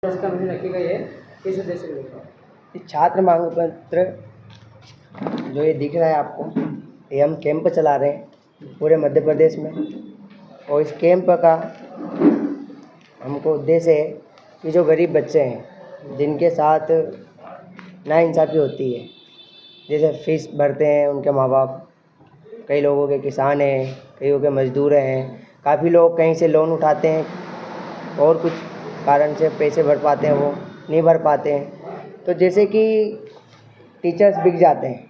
इसका मुझे रखी गई है किस उद्देश्य के लिए? छात्र मांग पत्र जो ये दिख रहा है आपको, ये हम कैंप चला रहे हैं पूरे मध्य प्रदेश में। और इस कैंप का हमको उद्देश्य है कि जो गरीब बच्चे हैं जिनके साथ नाइंसाफ़ी होती है, जैसे फीस भरते हैं उनके माँ बाप, कई लोगों के किसान हैं, कईयों के मजदूर हैं, काफ़ी लोग कहीं से लोन उठाते हैं और कुछ कारण से पैसे भर पाते हैं, वो नहीं भर पाते हैं। तो जैसे कि टीचर्स बिक जाते हैं,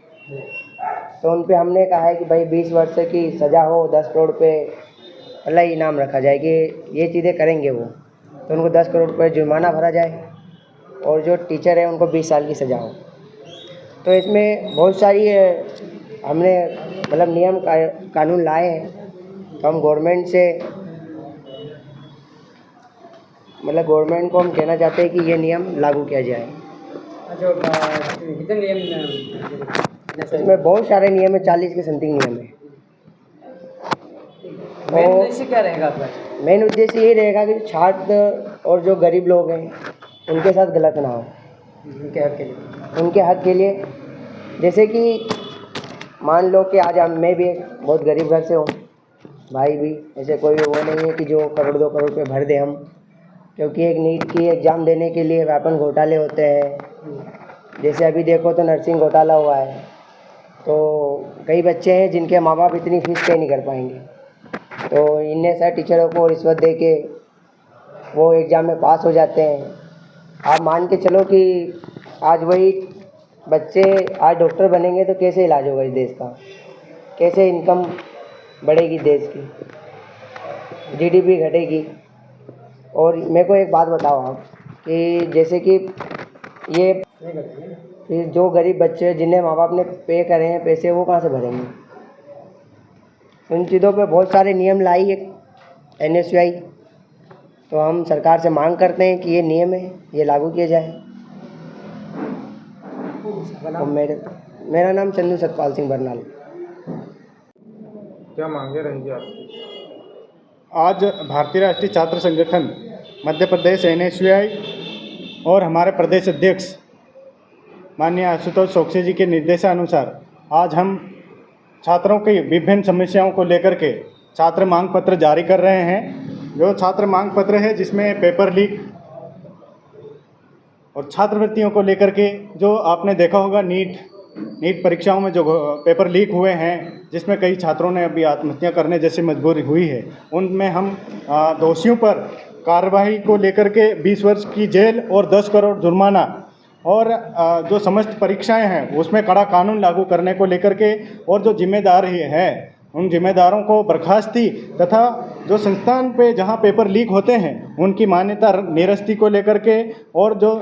तो उन पे हमने कहा है कि भाई 20 वर्ष की सज़ा हो, 10 करोड़ रुपये वाला इनाम रखा जाए कि ये चीज़ें करेंगे वो, तो उनको 10 करोड़ रुपये जुर्माना भरा जाए और जो टीचर है उनको 20 साल की सज़ा हो। तो इसमें बहुत सारी हमने मतलब नियम कानून लाए हैं। तो हम गवर्नमेंट से गवर्नमेंट को हम कहना चाहते हैं कि ये नियम लागू किया जाए। जो कितने नियम इसमें बहुत सारे नियम है, 40 के समथिंग नियम है। मेन उद्देश्य क्या रहेगा आपका? मेन उद्देश्य ये रहेगा कि छात्र और जो गरीब लोग हैं उनके साथ गलत ना हो, उनके हक के लिए। उनके हक के लिए। जैसे कि मान लो कि आज मैं भी एक बहुत गरीब घर से हूँ, भाई भी, ऐसे कोई वो नहीं है कि जो करोड़ 2 करोड़ रुपये भर दे हम, क्योंकि एक नीट की एग्ज़ाम देने के लिए व्यापन घोटाले होते हैं। जैसे अभी देखो तो नर्सिंग घोटाला हुआ है, तो कई बच्चे हैं जिनके माँ बाप इतनी फीस पे नहीं कर पाएंगे, तो इन्ने सारे टीचरों को रिश्वत दे के वो एग्ज़ाम में पास हो जाते हैं। आप मान के चलो कि आज वही बच्चे आज डॉक्टर बनेंगे तो कैसे इलाज होगा इस देश का, कैसे इनकम बढ़ेगी देश की, जीडीपी घटेगी। और मेरे को एक बात बताओ आप कि जैसे कि ये फिर जो गरीब बच्चे जिन्हें माँ बाप ने पे करे हैं पैसे, वो कहाँ से भरेंगे? उन चीज़ों पे बहुत सारे नियम लाई है NSUI। तो हम सरकार से मांग करते हैं कि ये नियम है, ये लागू किए जाए। और मेरा नाम चंदू सतपाल सिंह बरनाल। क्या मांगे रहेंगी आपकी? आज भारतीय राष्ट्रीय छात्र संगठन मध्य प्रदेश NSUI और हमारे प्रदेश अध्यक्ष माननीय आशुतोष चौकसी जी के निर्देशानुसार आज हम छात्रों की विभिन्न समस्याओं को लेकर के छात्र मांग पत्र जारी कर रहे हैं। जो छात्र मांग पत्र है जिसमें पेपर लीक और छात्रवृत्तियों को लेकर के, जो आपने देखा होगा नीट परीक्षाओं में जो पेपर लीक हुए हैं, जिसमें कई छात्रों ने अभी आत्महत्या करने जैसी मजबूरी हुई है, उनमें हम दोषियों पर कार्रवाई को लेकर के 20 वर्ष की जेल और 10 करोड़ जुर्माना और जो समस्त परीक्षाएं हैं उसमें कड़ा कानून लागू करने को लेकर के, और जो जिम्मेदार हैं उन जिम्मेदारों को बर्खास्ती तथा जो संस्थान पे जहां पेपर लीक होते हैं उनकी मान्यता निरस्ती को लेकर के, और जो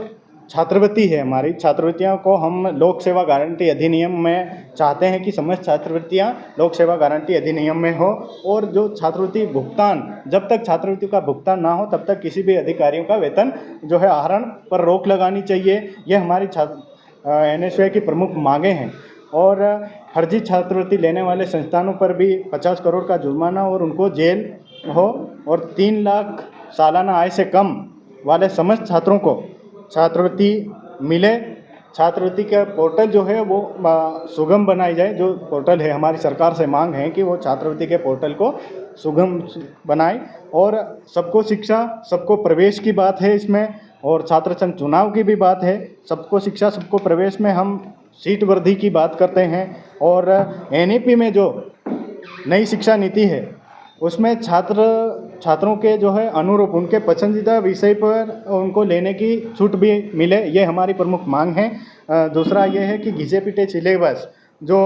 छात्रवृत्ति है हमारी छात्रवृत्तियों को हम लोक सेवा गारंटी अधिनियम में चाहते हैं कि समस्त छात्रवृत्तियां लोक सेवा गारंटी अधिनियम में हो। और जो छात्रवृत्ति भुगतान, जब तक छात्रवृत्ति का भुगतान ना हो तब तक किसी भी अधिकारियों का वेतन जो है आहरण पर रोक लगानी चाहिए। ये हमारी NSUI की प्रमुख मांगे हैं। और फर्जी छात्रवृत्ति लेने वाले संस्थानों पर भी 50 करोड़ का जुर्माना और उनको जेल हो, और 3 लाख सालाना आय से कम वाले समस्त छात्रों को छात्रवृत्ति मिले। छात्रवृत्ति का पोर्टल जो है वो सुगम बनाई जाए। जो पोर्टल है, हमारी सरकार से मांग है कि वो छात्रवृत्ति के पोर्टल को सुगम बनाए। और सबको शिक्षा सबको प्रवेश की बात है इसमें, और छात्र संघ चुनाव की भी बात है। सबको शिक्षा सबको प्रवेश में हम सीट वृद्धि की बात करते हैं। और NEP में जो नई शिक्षा नीति है उसमें छात्रों के जो है अनुरूप उनके पसंदीदा विषय पर उनको लेने की छूट भी मिले, ये हमारी प्रमुख मांग है। दूसरा ये है कि घिसे पिटे सिलेबस जो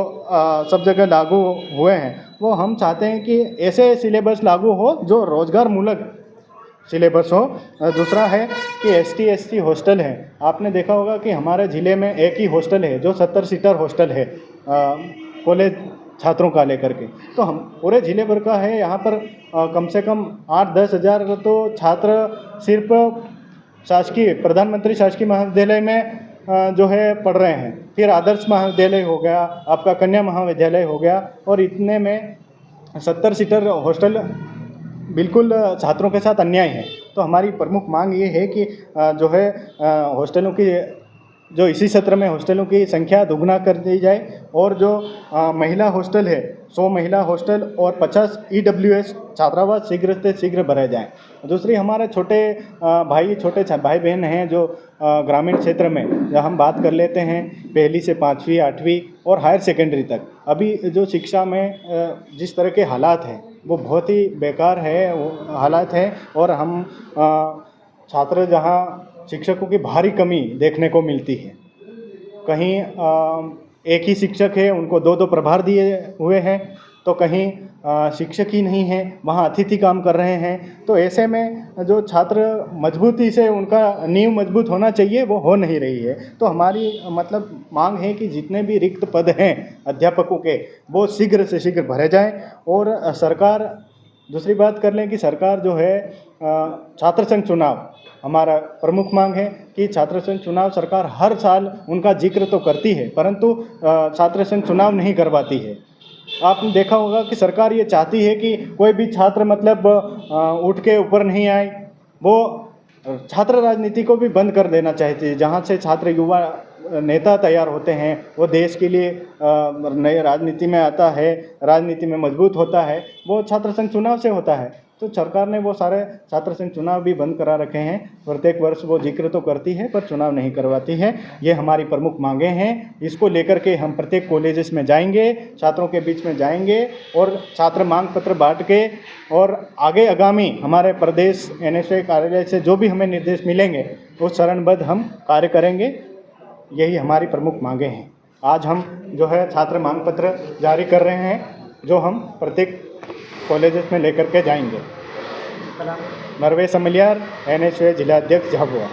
सब जगह लागू हुए हैं, वो हम चाहते हैं कि ऐसे सिलेबस लागू हो जो रोजगार मूलक सिलेबस हो। दूसरा है कि ST SC हॉस्टल है। आपने देखा होगा कि हमारे ज़िले में एक ही हॉस्टल है जो 70 सीटर हॉस्टल है कॉलेज छात्रों का लेकर के। तो हम पूरे ज़िले भर का है, यहाँ पर कम से कम 8-10 हज़ार तो छात्र सिर्फ शासकीय प्रधानमंत्री शासकीय महाविद्यालय में जो है पढ़ रहे हैं। फिर आदर्श महाविद्यालय हो गया, आपका कन्या महाविद्यालय हो गया, और इतने में 70 सीटर हॉस्टल बिल्कुल छात्रों के साथ अन्याय है। तो हमारी प्रमुख मांग ये है कि जो है हॉस्टलों की जो इसी सत्र में हॉस्टलों की संख्या दुगना कर दी जाए और जो महिला हॉस्टल है 100 महिला हॉस्टल और 50 EWS छात्रावास शीघ्र से शीघ्र भरे जाएं। दूसरी हमारे छोटे भाई बहन हैं जो ग्रामीण क्षेत्र में जहाँ हम बात कर लेते हैं पहली से 5वीं 8वीं और हायर सेकेंडरी तक, अभी जो शिक्षा में जिस तरह के हालात हैं वो बहुत ही बेकार है वो हालात हैं और हम छात्र जहाँ शिक्षकों की भारी कमी देखने को मिलती है। कहीं एक ही शिक्षक है उनको 2-2 प्रभार दिए हुए हैं, तो कहीं शिक्षक ही नहीं है वहाँ अतिथि काम कर रहे हैं। तो ऐसे में जो छात्र मजबूती से उनका नींव मजबूत होना चाहिए वो हो नहीं रही है। तो हमारी मतलब मांग है कि जितने भी रिक्त पद हैं अध्यापकों के वो शीघ्र से शीघ्र भरे जाएं। और सरकार, दूसरी बात कर लें कि सरकार जो है छात्र संघ चुनाव, हमारा प्रमुख मांग है कि छात्र संघ चुनाव सरकार हर साल उनका जिक्र तो करती है परंतु छात्र संघ चुनाव नहीं करवाती है। आपने देखा होगा कि सरकार ये चाहती है कि कोई भी छात्र मतलब उठ के ऊपर नहीं आए, वो छात्र राजनीति को भी बंद कर देना चाहती है। जहाँ से छात्र युवा नेता तैयार होते हैं वो देश के लिए नए राजनीति में आता है, राजनीति में मजबूत होता है, वो छात्र संघ चुनाव से होता है। तो सरकार ने वो सारे छात्र संघ चुनाव भी बंद करा रखे हैं। प्रत्येक वर्ष वो जिक्र तो करती है पर चुनाव नहीं करवाती है। ये हमारी प्रमुख मांगे हैं। इसको लेकर के हम प्रत्येक कॉलेजेस में जाएंगे, छात्रों के बीच में जाएंगे और छात्र मांग पत्र बांट के और आगे आगामी हमारे प्रदेश NSY कार्यालय से जो भी हमें निर्देश मिलेंगे उस चरणबद्ध हम कार्य करेंगे। यही हमारी प्रमुख मांगे हैं। आज हम जो है छात्र मांग पत्र जारी कर रहे हैं जो हम प्रत्येक कॉलेजेस में लेकर के जाएंगे। नरवेश अमलियार, NSY जिला अध्यक्ष झाबुआ।